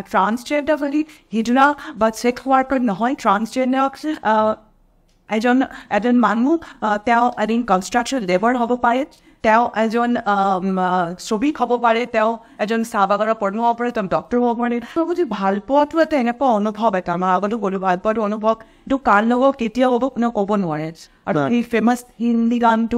Transgender বুলি সিজনা বা sex worker নহয় ট্ৰান্সজেণ্ডাৰ এজন মানুহ তেওঁ এদিন কনষ্ট্ৰাকশ্যন লেবাৰ হ'ব পাৰে তেওঁ এজন শ্ৰমিক হ'ব পাৰে তেওঁ এজন চাহ বাগানৰ কৰ্মী হ'ব পাৰে তেওঁ ডক্টৰ হ'ব পাৰে যদি ভাল পোৱাটো এটা এনেকুৱা অনুভৱ এটা আমাৰ আগতো গ'লোঁ ভাল পোৱাটো অনুভৱ এইটো কাৰ লগত কেতিয়া হ'ব কোনেও ক'ব নোৱাৰে আৰু এই ফেমাছ হিন্দী গানটো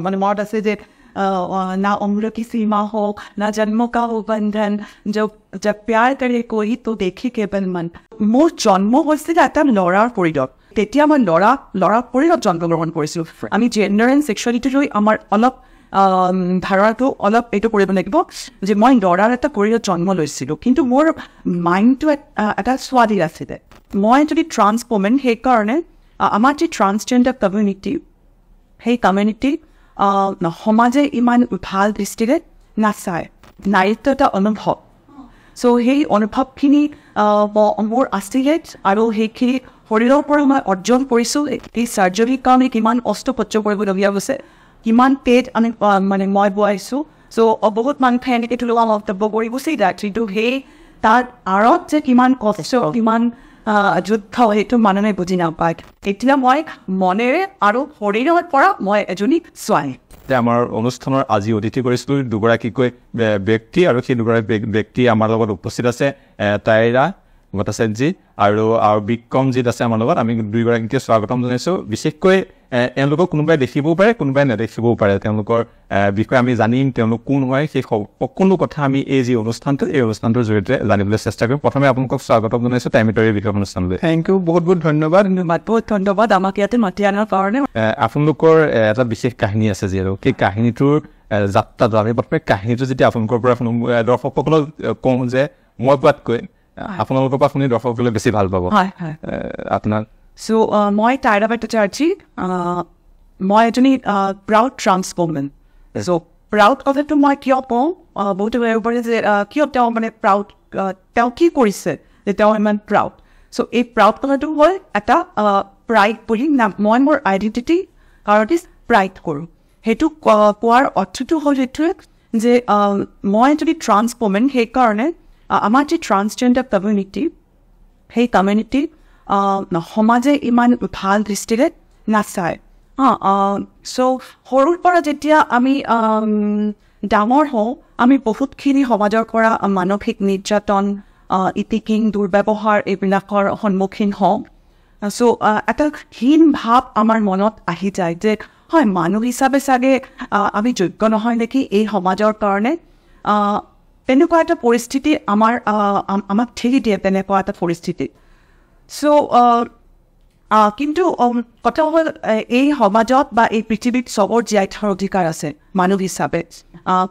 মানে মনত আছে যে ना उम्र की सीमा हो ना जन्मों का हो बंधन जब प्यार करे कोई तो देखे केवल मन মোৰ জন্ম হৈছিল এটা ল'ৰাৰ পৰিয়ালত তেতিয়া মই ল'ৰাৰ পৰিয়ালত জন্মগ্ৰহণ কৰিছিলোঁ আমি জেণ্ডাৰ এণ্ড ছেক্সুৱেলিটি লৈ আমাৰ অলপ ধাৰণাটো অলপ এইটো কৰিব লাগিব যে মই ল'ৰাৰ এটা পৰিয়ালত জন্ম লৈছিলোঁ কিন্তু মোৰ মাইণ্ডটো এটা ছোৱালীৰ আছিলে মই যদি ট্ৰান্স ওমেন সেইকাৰণে আমাৰ যি ট্ৰান্সজেণ্ডাৰ কমিউনিটি সেই কমিউনিটি সমাজে ইমান ভাল দৃষ্টিৰে নাচায় নাৰীত্ব এটা অনুভৱ চ' সেই অনুভৱখিনি মোৰ আছিলে আৰু সেইখিনি শৰীৰৰ পৰা মই অৰ্জন কৰিছোঁ এই চাৰ্জাৰীৰ কাৰণে কিমান অস্ত্ৰোপচাৰ কৰিবলগীয়া হৈছে কিমান পেট আমি মানে মই বোৱাইছোঁ চ' বহুত মানুহে এনেকৈ লোৱা মন্তব্য কৰি গুচি যায় কিন্তু সেই তাৰ আঁৰত যে কিমান কষ্ট কিমান যুদ্ধ সেইটো মানুহে বুজি নাপায় এতিয়া মই মনেৰে আৰু শৰীৰৰ পৰা মই এজনী ছোৱালী আমাৰ অনুষ্ঠানৰ আজি অতিথি কৰিছিলোঁ দুগৰাকীকৈ ব্যক্তি আৰু সেই দুগৰাকী ব্যক্তি আমাৰ লগত উপস্থিত আছে তাইৰা ভট্টাচাৰ্যজী আৰু বিক্ৰমজিত আছে আমাৰ লগত আমি দুয়োগৰাকীকে স্বাগতম জনাইছোঁ বিশেষকৈ এওঁলোকক কোনোবাই দেখিবও পাৰে কোনোবাই নেদেখিবও পাৰে তেওঁলোকৰ বিষয়ে আমি জানিম তেওঁলোক কোন হয় সেই সকলো কথা আমি এই যি অনুষ্ঠানটো এই অনুষ্ঠানটোৰ জৰিয়তে জানিবলৈ চেষ্টা কৰিম প্ৰথমে আপোনালোকক স্বাগতম জনাইছোঁ টাইমিটৰীৰ বিষয় অনুষ্ঠানলৈ থেংক ইউ বহুত ধন্যবাদ বহুত ধন্যবাদ আমাক ইয়াতে মাতি অনাৰ কাৰণে আপোনালোকৰ এটা বিশেষ কাহিনী আছে যিহেতু সেই কাহিনীটোৰ যাত্ৰাটো আমি প্ৰথমে কাহিনীটো যেতিয়া আপোনালোকৰ পৰা দৰ্শকসকলক কওঁ যে মই কোৱাতকৈ আপোনালোকৰ পৰা শুনি দৰ্শকসকলে বেছি ভাল পাব আপোনাৰ চ' মই তাইৰা ভট্টাচাৰ্যী মই এজনী প্ৰাউড ট্ৰান্স ওমেন চ' প্ৰাউড কথাটো মই কিয় কওঁ বহুতে ভাবিব পাৰে যে কিয় তেওঁ মানে প্ৰাউড তেওঁ কি কৰিছে যে তেওঁ ইমান প্ৰাউড চ' এই প্ৰাউড কথাটো হ'ল এটা প্ৰাইড বুলি মই মোৰ আইডেণ্টিটি কাৰণে প্ৰাইড কৰোঁ সেইটো কোৱাৰ অৰ্থটো হ'ল এইটোৱে যে মই যদি ট্ৰান্স ওমেন সেইকাৰণে আমাৰ যি ট্ৰান্সজেণ্ডাৰ কমিউনিটি সেই কমিউনিটি সমাজে ইমান ভাল দৃষ্টিৰে নাচায় চ' সৰুৰ পৰা যেতিয়া আমি ডাঙৰ হওঁ আমি বহুতখিনি সমাজৰ পৰা মানসিক নিৰ্যাতন ইতিকিং দুৰ্ব্যৱহাৰ এইবিলাকৰ সন্মুখীন হওঁ চ' এটা হীন ভাৱ আমাৰ মনত আহি যায় যে হয় মানুহ হিচাপে চাগে আমি যোগ্য নহয় নেকি এই সমাজৰ কাৰণে তেনেকুৱা এটা পৰিস্থিতি আমাক ঠেলি দিয়ে তেনেকুৱা এটা পৰিস্থিতি চ' কিন্তু কথা হ'ল এই সমাজত বা এই পৃথিৱীত চবৰ জীয়াই থকাৰ অধিকাৰ আছে মানুহ হিচাপে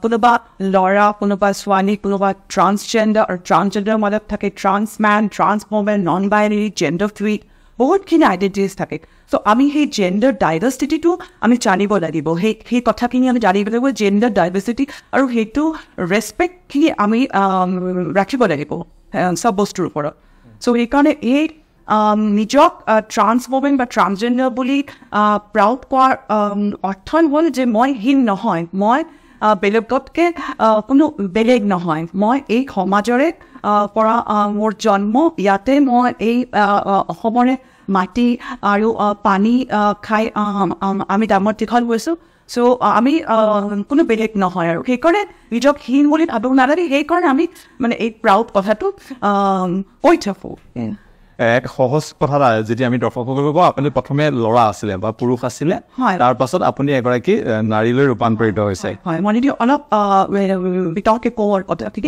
কোনোবা ল'ৰা কোনোবা ছোৱালী কোনোবা ট্ৰান্সজেণ্ডাৰ মাজত থাকে trans men trans women non binary gender fluid বহুতখিনি আইডেণ্টিটিজ থাকে চ' আমি সেই জেণ্ডাৰ ডাইভাৰ্চিটিটো আমি জানিব লাগিব সেই কথাখিনি আমি জানিব লাগিব জেণ্ডাৰ ডাইভাৰ্চিটি আৰু সেইটো ৰেচপেক্টখিনি আমি ৰাখিব লাগিব চব বস্তুৰ ওপৰত চ' সেইকাৰণে এই নিজক ট্ৰান্স ওমেন বা ট্ৰান্সজেণ্ডাৰ বুলি প্ৰাউড কৰাৰ অৰ্থ হ'ল যে মই হীন নহয় মই বেলেগতকৈ কোনো বেলেগ নহয় মই এই সমাজৰে পৰা মোৰ জন্ম ইয়াতে মই এই অসমৰে মাটি আৰু পানী খাই আমি ডাঙৰ দীঘল হৈছোঁ চ' আমি কোনো বেলেগ নহয় আৰু সেইকাৰণে নিজক হীন বুলি ভাবিব নালাগে সেইকাৰণে আমি মানে এই প্ৰাউড কথাটো কৈ থাকোঁ এক সহজ কথা যেতিয়া আমি দৰ্শকসকলক কওঁ আপুনি প্ৰথমে ল'ৰা আছিলে বা পুৰুষ আছিলে তাৰ পাছত আপুনি এগৰাকী নাৰীলৈ ৰূপান্তৰিত হৈছে হয় মই যদি অলপ বিতংকে কওঁ কথা ঠিক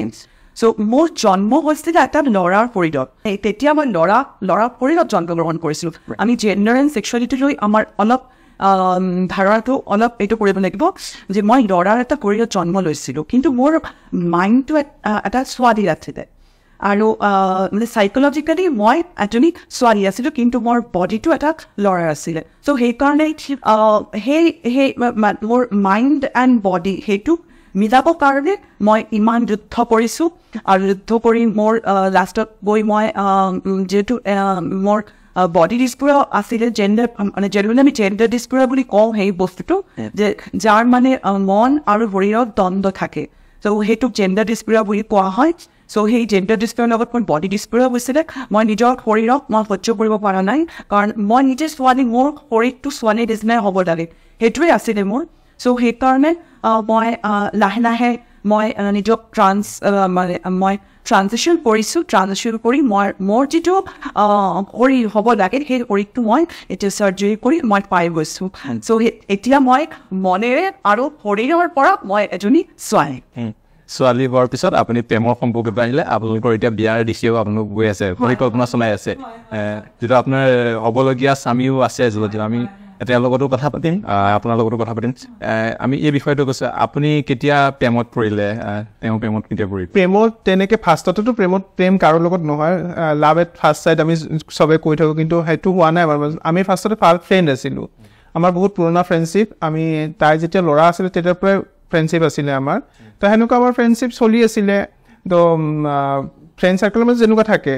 চ' মোৰ জন্ম হৈছিলে এটা ল'ৰাৰ পৰিয়ালত তেতিয়া মই ল'ৰাৰ পৰিয়ালত জন্মগ্ৰহণ কৰিছিলোঁ আমি জেণ্ডাৰ এণ্ড ছেক্সুৱেলিটি লৈ আমাৰ অলপ ধাৰণাটো অলপ এইটো কৰিব লাগিব যে মই ল'ৰাৰ এটা পৰিয়ালত জন্ম লৈছিলোঁ কিন্তু মোৰ মাইণ্ডটো এটা ছোৱালীৰ আছিলে আৰু মানে চাইকলজিকেলি মই এজনী ছোৱালী আছিলোঁ কিন্তু মোৰ বডিটো এটা ল'ৰাৰ আছিলে চ' সেইকাৰণে সেই মোৰ মাইণ্ড এণ্ড বডি সেইটো মিলাবৰ কাৰণে মই ইমান যুদ্ধ কৰিছোঁ আৰু যুদ্ধ কৰি মোৰ লাষ্টত গৈ মই যিহেতু মোৰ বডি ডিছপুৰা আছিলে জেণ্ডাৰ মানে জেনেৰেলি আমি জেণ্ডাৰ ডিছপুৰা বুলি কওঁ সেই বস্তুটো যে যাৰ মানে মন আৰু শৰীৰত দ্বন্দ্ব থাকে চ' সেইটোক জেণ্ডাৰ ডিছপুৰা বুলি কোৱা হয় চ' সেই জেণ্ডাৰ ডিছপ্লেৰ লগত মোৰ বডি ডিছপ্লে হৈছিলে মই নিজৰ শৰীৰক মই সহ্য কৰিব পৰা নাই কাৰণ মই নিজে ছোৱালী মোৰ শৰীৰটো ছোৱালীৰ নিচিনাই হ'ব লাগে সেইটোৱে আছিলে মোৰ চ' সেইকাৰণে মই লাহে লাহে মই নিজক মানে মই ট্ৰানজিশ্যন কৰিছোঁ ট্ৰানজিশ্যন কৰি মই মোৰ যিটো শৰীৰ হ'ব লাগে সেই শৰীৰটো মই এতিয়া চাৰ্জাৰী কৰি মই পাই গৈছোঁ চ' এতিয়া মই মনেৰে আৰু শৰীৰৰ পৰা মই এজনী ছোৱালী হোৱাৰ পিছত আপুনি প্ৰেমৰ সম্পৰ্কত আহিলে আপোনালোকৰ এতিয়া বিয়াৰ দিশেও আপোনালোক গৈ আছে পৰিকল্পনা চলাই আছে যিটো আপোনাৰ হ'বলগীয়া স্বামীও আছে যদি আমি তেওঁৰ লগতো কথা পাতিম আপোনাৰ লগতো কথা পাতিম আমি এই বিষয়টো কৈছোঁ আপুনি কেতিয়া প্ৰেমত পৰিলে তেওঁ প্ৰেমত কেতিয়া পৰিলে প্ৰেমত তেনেকৈ ফাৰ্ষ্টতেতো প্ৰেম কাৰোৰ লগত নহয় লাভ এট ফাৰ্ষ্ট চাইট আমি চবেই কৈ থাকোঁ কিন্তু সেইটো হোৱা নাই আমাৰ আমি ফাৰ্ষ্টতে ভাল ফ্ৰেণ্ড আছিলোঁ আমাৰ বহুত পুৰণা ফ্ৰেণ্ডশ্বিপ আমি তাই যেতিয়া ল'ৰা আছিলে তেতিয়াৰ পৰাই ফ্ৰেণ্ডশ্বিপ আছিলে আমাৰ তো সেনেকুৱা আমাৰ ফ্ৰেণ্ডশ্বিপ চলি আছিলে তো ফ্ৰেণ্ড চাৰ্কেলৰ মাজত যেনেকুৱা থাকে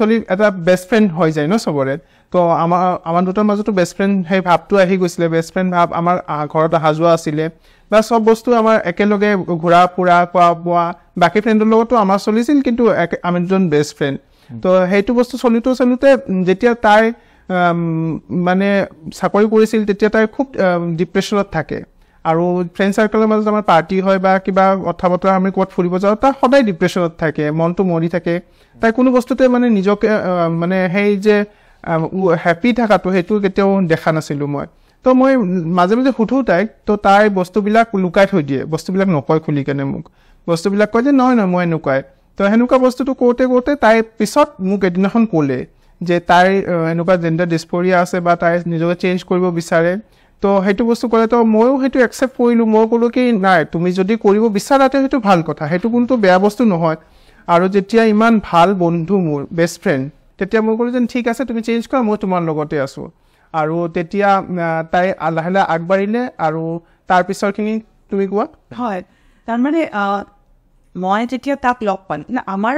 চলি এটা বেষ্ট ফ্ৰেণ্ড হৈ যায় ন চবৰে তো আমাৰ দুটাৰ মাজতো বেষ্ট ফ্ৰেণ্ড সেই ভাৱটো আহি গৈছিলে বেষ্ট ফ্ৰেণ্ড ভাৱ আমাৰ ঘৰত অহা যোৱা আছিলে বা চব বস্তু আমাৰ একেলগে ঘূৰা ফুৰা খোৱা বোৱা বাকী ফ্ৰেণ্ডৰ লগতো আমাৰ চলিছিল কিন্তু আমি দুজন বেষ্ট ফ্ৰেণ্ড তো সেইটো বস্তু চলোতে যেতিয়া তাই মানে চাকৰি কৰিছিল তেতিয়া তাই খুব ডিপ্ৰেশ্যনত থাকে আৰু ফ্ৰেণ্ড চাৰ্কেলৰ মাজত আমাৰ পাৰ্টি হয় বা কিবা কথা বতৰা আমি ক'ৰবাত ফুৰিব যাওঁ তাই সদায় ডিপ্ৰেশ্যনত থাকে মনটো মৰি থাকে তাই কোনো বস্তুতে মানে নিজকে মানে সেই যে হেপী থকাটো সেইটো কেতিয়াও দেখা নাছিলোঁ মই তো মই মাজে মাজে সুধোঁ তাইক তো তাই বস্তুবিলাক লুকাই থৈ দিয়ে বস্তুবিলাক নকয় খুলি কেনে মোক বস্তুবিলাক কয় যে নহয় মই এনেকুৱাই তো সেনেকুৱা বস্তুটো কৰোঁতে তাই পিছত মোক এদিনাখন ক'লে যে তাইৰ এনেকুৱা জেণ্ডাৰ ডিছফৰিয়া আছে বা তাই নিজকে চেঞ্জ কৰিব বিচাৰে তো সেইটো বস্তু ক'লে তো ময়ো সেইটো একচেপ্ট কৰিলোঁ মই ক'লোঁ কি নাই তুমি যদি কৰিব বিচাৰাতে সেইটো ভাল কথা সেইটো কোনটো বেয়া বস্তু নহয় আৰু যেতিয়া ইমান ভাল বন্ধু মোৰ বেষ্ট ফ্ৰেণ্ড তেতিয়া মই ক'লোঁ যেন ঠিক আছে তুমি চেঞ্জ কৰা মই তোমাৰ লগতে আছোঁ আৰু তেতিয়া তাই লাহে লাহে আগবাঢ়িলে আৰু তাৰপিছৰখিনি তুমি কোৱা হয় তাৰমানে মই যেতিয়া তাক লগ পালোঁ আমাৰ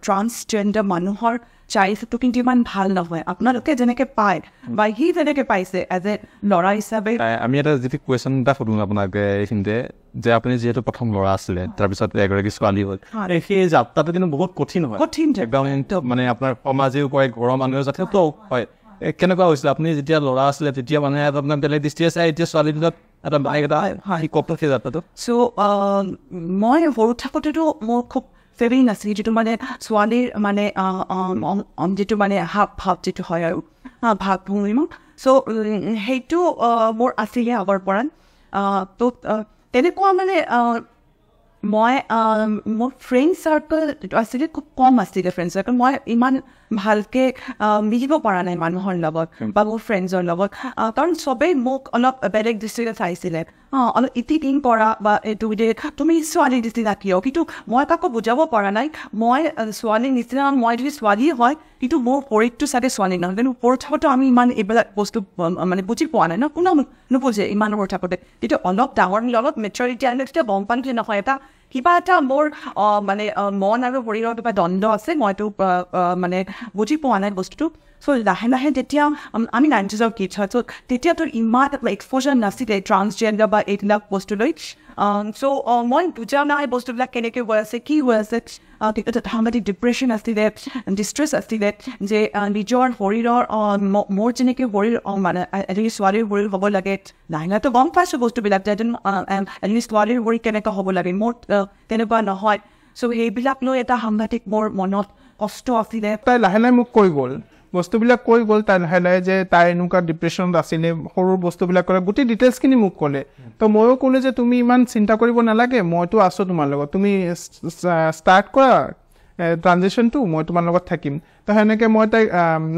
ট্ৰান্সজেণ্ডাৰ মানুহৰ চাইজটো কিন্তু ইমান ভাল নহয় আপোনালোকে যেনেকৈ পায় বা সি যেনেকৈ পাইছে এজ এ ল'ৰা হিচাপে আমি এটা যিটো কুৱেশ্যন এটা সুধোঁ আপোনাক এইখিনিতে যে আপুনি যিহেতু প্ৰথম ল'ৰা আছিলে তাৰপিছত এগৰাকী ছোৱালী হ'ল সেই যাত্ৰাটো কিন্তু বহুত কঠিন হয় একদম মানে আপোনাৰ সমাজেও কয় ঘৰৰ মানুহেও যথেষ্ট হয় কেনেকুৱা হৈছিলে আপুনি যেতিয়া ল'ৰা আছিলে তেতিয়া মানুহে আপোনাৰ বেলেগ দৃষ্টিৰে চাই এতিয়া ছোৱালী দুটাত এটা বাইক এটা কপটো সেই যাত্ৰাটো চ' মই সৰু থাকোঁতেতো মোৰ খুব ফেভৰিং আছিল যিটো মানে ছোৱালীৰ মানে যিটো মানে ভাৱ যিটো হয় আৰু ভাৱ ভূমিমা চ' সেইটো মোৰ আছিলে আগৰ পৰা তো তেনেকুৱা মানে মই মোৰ ফ্ৰেণ্ড চাৰ্কল আছিলে খুব কম আছিলে ফ্ৰেণ্ড চাৰ্কল মই ইমান ভালকৈ মিলিব পৰা নাই মানুহৰ লগত বা মোৰ ফ্ৰেণ্ডছৰ লগত কাৰণ চবেই মোক অলপ বেলেগ দৃষ্টিৰে চাইছিলে অলপ ইটিং কৰা বা এইটো যে তুমি ছোৱালীৰ নিচিনা কিয় কিন্তু মই কাকো বুজাব পৰা নাই মই ছোৱালীৰ নিচিনা মই যদি ছোৱালী হয় কিন্তু মোৰ শৰীৰটো চাগে ছোৱালী নহয় কিন্তু ওপৰত থাকোঁতে আমি ইমান এইবিলাক বস্তু মানে বুজি পোৱা নাই ন কোনো নুবুজে ইমান ওপৰত থাকোঁতে কিন্তু অলপ ডাঙৰ লগত মেচৰিটি আনিলে তেতিয়া গম পাম যে নহয় এটা কিবা এটা মোৰ মানে মন আৰু শৰীৰৰ কিবা দ্বন্দ্ব আছে মইতো মানে বুজি পোৱা নাই বস্তুটো চ' লাহে লাহে যেতিয়া আমি 90s কিডছ হয় চ' তেতিয়াতো ইমান এক্সপ'জাৰ নাছিলে ট্ৰান্সজেণ্ডাৰ বা এইবিলাক বস্তুলৈ চ' মই বুজা নাই বস্তুবিলাক কেনেকৈ হৈ আছে কি হৈ আছে সাংঘাতিক ডিপ্ৰেশ্যন আছিলে ডিষ্ট্ৰেছ আছিলে যে নিজৰ শৰীৰৰ মোৰ যেনেকৈ শৰীৰ মানে এজনী ছোৱালীৰ শৰীৰ হ'ব লাগে লাহে লাহেতো গম পাইছোঁ বস্তুবিলাক যে এজনী ছোৱালীৰ শৰীৰ কেনেকৈ হ'ব লাগে মোৰ তেনেকুৱা নহয় চ' সেইবিলাক লৈ এটা সাংঘাতিক মোৰ মনত কষ্ট আছিলে তাই লাহে লাহে মোক কৈ গ'ল বস্তুবিলাক কৈ গ'ল তাই লাহে লাহে যে তাই এনেকুৱা ডিপ্ৰেশ্যনত আছিলে সৰু বস্তুবিলাক ক'লে গোটেই ডিটেইলছখিনি মোক ক'লে তো ময়ো ক'লোঁ যে তুমি ইমান চিন্তা কৰিব নালাগে মইতো আছোঁ তোমাৰ লগত তুমি ষ্টাৰ্ট কৰা ট্ৰানজেকশ্যনটো মই তোমাৰ লগত থাকিম তো সেনেকৈ মই তাইক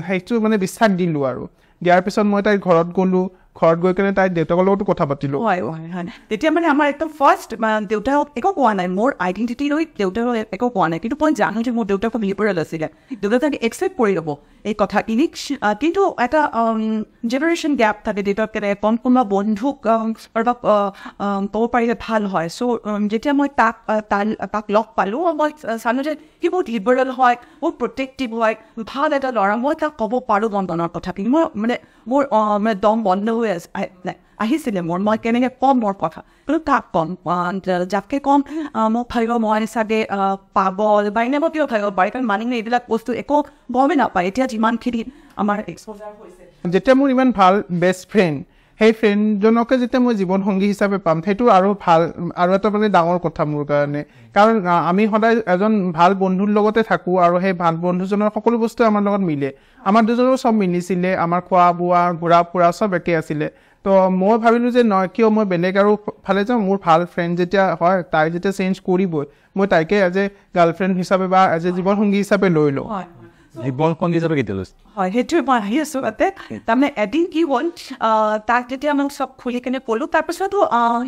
সেইটো মানে বিশ্বাস দিলোঁ আৰু দিয়াৰ পিছত মই তাইৰ ঘৰত গ'লোঁ ঘৰত গৈ কেনে তাইৰ দেউতাকৰ লগতো কথা পাতিলোঁ হয় তেতিয়া মানে আমাৰ একদম ফাৰ্ষ্ট দেউতাক একো কোৱা নাই মোৰ আইডেণ্টিটি লৈ দেউতাক একো কোৱা নাই কিন্তু মই জানো যে মোৰ দেউতাক খুব লিবাৰেল আছিলে দেউতাকে একচেপ্ট কৰি ল'ব এই কথাখিনি কিন্তু এটা জেনেৰেশ্যন গেপ থাকে দেউতাক কোনোবা বন্ধুক ক'ব পাৰিলে ভাল হয় চ' যেতিয়া মই তাক লগ পালোঁ মই জানো যে সি বহুত লিবাৰেল হয় বহুত প্ৰটেক্টিভ হয় ভাল এটা ল'ৰা মই তাক ক'ব পাৰোঁ মনৰ কথাখিনি মই মানে মোৰ মানে দম বন্ধ হৈ হৈ আছে আহিছিলে মই কেনেকৈ ক'ম মোৰ কথা কিন্তু তাক ক'ম যাকে ক'ম মোক ভাবিব মই চাগে পাগল বা এনেকুৱা কিয় ভাবিব পাৰে কাৰণ মানুহে এইবিলাক বস্তু একো গমেই নাপায় এতিয়া যিমানখিনি আমাৰ এক্সপ'জাৰ হৈছে যেতিয়া মোৰ ইমান ভাল বেষ্ট ফ্ৰেণ্ড সেই ফ্ৰেণ্ডজনকে যেতিয়া মই জীৱনসংগী হিচাপে পাম সেইটো আৰু ভাল আৰু এটা মানে ডাঙৰ কথা মোৰ কাৰণে কাৰণ আমি সদায় এজন ভাল বন্ধুৰ লগতে থাকোঁ আৰু সেই ভাল বন্ধুজনৰ সকলো বস্তু আমাৰ লগত মিলে আমাৰ দুজনৰ চব মিলিছিলে আমাৰ খোৱা বোৱা ঘূৰা ফুৰা চব একে আছিলে তো মই ভাবিলোঁ যে নহয় কিয় মই বেলেগ আৰু ফালে যাওঁ মোৰ ভাল ফ্ৰেণ্ড যেতিয়া হয় তাই যেতিয়া চেঞ্জ কৰিবই মই তাইকে এজ এ গাৰ্লফ্ৰেণ্ড হিচাপে বা এজ এ জীৱনসংগী হিচাপে লৈ লওঁ জীৱনসংগী হিচাপে কেতিয়া লৈছে হয় সেইটোৱে মই আহি আছোঁ তাতে তাৰমানে এদিন কি হ'ল তাক যেতিয়া মই চব খুলি কেনে ক'লোঁ তাৰপিছতো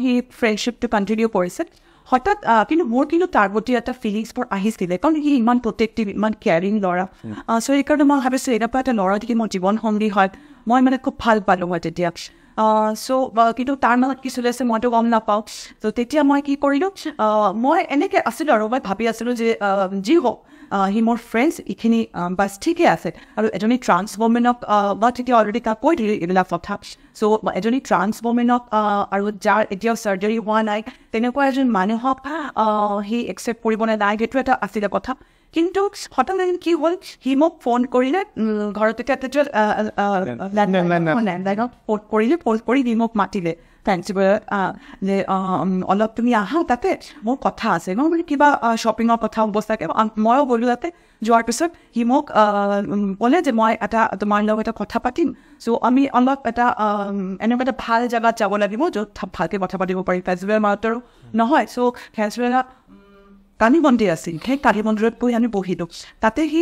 সি ফ্ৰেণ্ডশ্বিপটো কণ্টিনিউ কৰিছে হঠাৎ কিন্তু মোৰ কিন্তু তাৰ প্ৰতি এটা ফিলিংছবোৰ আহিছিলে কাৰণ সি ইমান প্ৰটেক্টিভ ইমান কেয়াৰিং ল'ৰা চ' সেইকাৰণে মই ভাবিছোঁ এনেকুৱা এটা ল'ৰা যদি মোৰ জীৱনসংগী হয় মই মানে খুব ভাল পালোঁ হয় তেতিয়া কিন্তু তাৰ মাজত কি চলি আছে মইতো গম নাপাওঁ ত' তেতিয়া মই কি কৰিলোঁ মই এনেকৈ আছিলোঁ আৰু মই ভাবি আছিলোঁ যে যি হওক সি মোৰ ফ্ৰেণ্ডছ এইখিনি বাছ ঠিকে আছে আৰু এজনী ট্ৰান্স ৱমেনক বা তেতিয়া অলৰেডি তাক কৈ দিলোঁ এইবিলাক কথা চ' এজনী ট্ৰান্স ৱমেনক আৰু যাৰ এতিয়াও চাৰ্জাৰী হোৱা নাই তেনেকুৱা এজন মানুহক সি একচেপ্ট কৰিব নাই সেইটো এটা আছিলে কথা কিন্তু হঠাৎ এদিন কি হ'ল সি মোক ফোন কৰিলে ঘৰত তেতিয়া লেণ্ডলাইনত ফোন কৰি সি মোক মাতিলে যে অলপ তুমি আহা তাতে মোৰ কথা আছে মই মানে কিবা শ্বপিঙৰ কথা অৱস্থাকে ময়ো গ'লোঁ তাতে যোৱাৰ পিছত সি মোক ক'লে যে মই এটা তোমাৰ লগত এটা কথা পাতিম চ' আমি অলপ এটা এনেকুৱা এটা ভাল জেগাত যাব লাগিব য'ত ভালকৈ কথা পাতিব পাৰি ফেষ্টিভেল মাহতৰো নহয় চ' ফেষ্টিভেল কালী মন্দিৰ আছিল সেই কালী মন্দিৰত গৈ আমি বহিলোঁ তাতে সি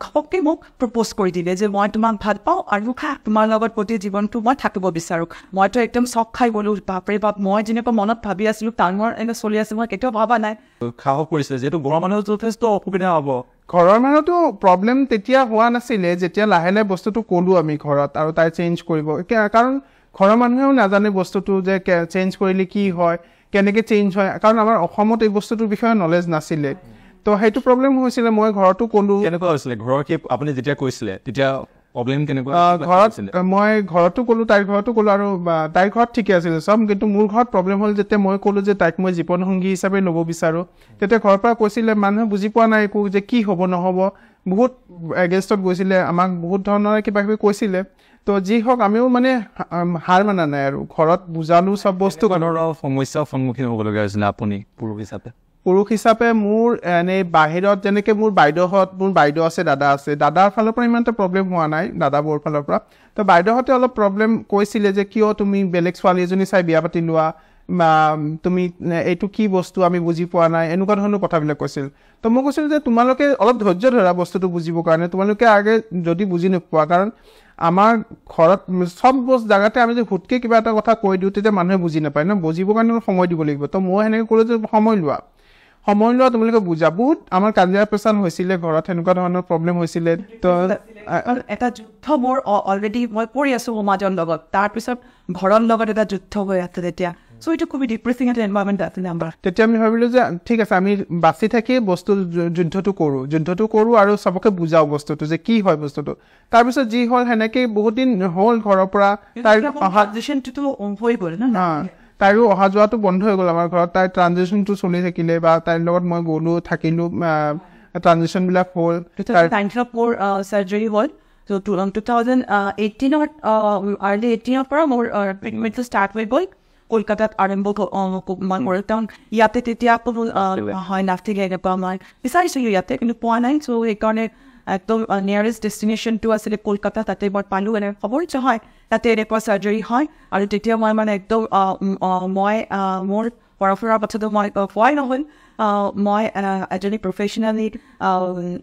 ঘপককৈ মোক প্ৰপ'জ কৰি দিলে যে মই তোমাক ভাল পাওঁ আৰু তোমাৰ লগত গোটেই জীৱনটো মই থাকিব বিচাৰোঁ মইতো একদম চখ খাই গ'লোঁ বাপৰে বাপ মই যেনেকুৱা মনত ভাবি আছিলোঁ ডাঙৰ এনেকৈ চলি আছে মই কেতিয়াও ভবা নাই সাহস কৰিছিলে যিহেতু ঘৰৰ মানুহ যথেষ্ট অসুবিধা হ'ব ঘৰৰ মানুহতো প্ৰব্লেম তেতিয়া হোৱা নাছিলে যেতিয়া লাহে লাহে বস্তুটো ক'লোঁ আমি ঘৰত আৰু তাই চেঞ্জ কৰিব কাৰণ ঘৰৰ মানুহেও নাজানে বস্তুটো যে চেঞ্জ কৰিলে কি হয় কেনেকৈ চেঞ্জ হয় কাৰণ আমাৰ অসমত এই বস্তুটোৰ বিষয়ে নলেজ নাছিলে তো সেইটো প্ৰব্লেম হৈছিলে মই ঘৰতো ক'লোঁ কেনেকুৱা হৈছিলে ঘৰৰ কি আপুনি যেতিয়া কৈছিলে তেতিয়া প্ৰব্লেম কেনেকুৱা ঘৰত মই ঘৰতো ক'লোঁ তাইৰ ঘৰতো ক'লোঁ আৰু তাইৰ ঘৰত ঠিকে আছিলে চব কিন্তু মোৰ ঘৰত প্ৰব্লেম হ'ল যেতিয়া মই ক'লোঁ যে তাইক মই জীৱনসংগী হিচাপে ল'ব বিচাৰোঁ তেতিয়া ঘৰৰ পৰা কৈছিলে মানুহে বুজি পোৱা নাই একো যে কি হ'ব নহ'ব বহুত এগেইনষ্টত গৈছিলে আমাক বহুত ধৰণৰ কিবা কিবি কৈছিলে তো যি হওক আমিও মানে হাৰ মানা নাই আৰু ঘৰত বুজালোঁ চব বস্তু সমস্যাৰ সন্মুখীন হ'বলগীয়া হৈছিলে আপুনি পুৰুষ হিচাপে মোৰ এনেই বাহিৰত যেনেকৈ মোৰ বাইদেউ আছে দাদাৰ ফালৰ পৰা ইমান এটা প্ৰব্লেম হোৱা নাই দাদাবোৰ ফালৰ পৰা তো বাইদেউহঁতে অলপ প্ৰব্লেম কৈছিলে যে কিয় তুমি বেলেগ ছোৱালী এজনী চাই বিয়া পাতি লোৱা বা তুমি এইটো কি বস্তু আমি বুজি পোৱা নাই এনেকুৱা ধৰণৰ কথাবিলাক কৈছিল তো মই কৈছিলোঁ যে তোমালোকে অলপ ধৈৰ্য ধৰা বস্তুটো বুজিবৰ কাৰণে তোমালোকে আগে যদি বুজি নোপোৱা কাৰণ আমাৰ ঘৰত চব জেগাতে আমি যে হুটকৈ কিবা এটা কথা কৈ দিওঁ তেতিয়া মানুহে বুজি নাপায় ন বুজিবৰ কাৰণে সময় দিব লাগিব তো মই সেনেকৈ ক'লোঁ যে সময় লোৱা তোমালোকে বুজা বহুত আমাৰ কাজিয়া পেচাল হৈছিলে ঘৰত সেনেকুৱা ধৰণৰ প্ৰব্লেম হৈছিলে তো এটা যুদ্ধ মোৰ অলৰেডি মই কৰি আছোঁ সমাজৰ লগত তাৰপিছত ঘৰৰ লগত এটা যুদ্ধ হৈ আছে তেতিয়া চ' এইটো খুবেই ডিপ্ৰেছিং এটা এনভাইৰনমেণ্ট আছিলে আমাৰ তেতিয়া আমি ভাবিলোঁ যে ঠিক আছে আমি বাচি থাকি যুদ্ধটো কৰোঁ আৰু চবকে বুজাওঁ বস্তুটো যে কি হয় বস্তুটো তাৰপিছত যি হ'ল সেনেকৈ বহুত দিন হ'ল ঘৰৰ পৰা তাইৰো অহা যোৱাটো বন্ধ হৈ গ'ল আমাৰ ঘৰত তাইৰ ট্ৰানজেকশ্যনটো চলি থাকিলে বা তাইৰ লগত মই গ'লোঁ থাকিলোঁ ট্ৰানজেকশ্যনবিলাক হ'ল মোৰ চাৰ্জাৰী হ'ল ত' 2018 আৰ্লি 18 পৰা মোৰ ট্ৰিটমেণ্টটো ষ্টাৰ্ট হৈ গ'ল কলকাতাত আৰম্ভ কৰি কাৰণ ইয়াতে তেতিয়া হয় নাছিলে এনেকুৱা মই বিচাৰিছিলোঁ ইয়াতে কিন্তু পোৱা নাই চ' সেইকাৰণে একদম নিয়াৰেষ্ট ডেষ্টিনেশ্যনটো আছিলে কলকাতা তাতে মই পালোঁ এনে খবৰ যে হয় তাতে এনেকুৱা চাৰ্জাৰী হয় আৰু তেতিয়া মই মানে একদম মই মোৰ পৰা ফুৰাৰ কথাটো মই কোৱাই নহ'ল মই এজনী প্ৰফেচনেলি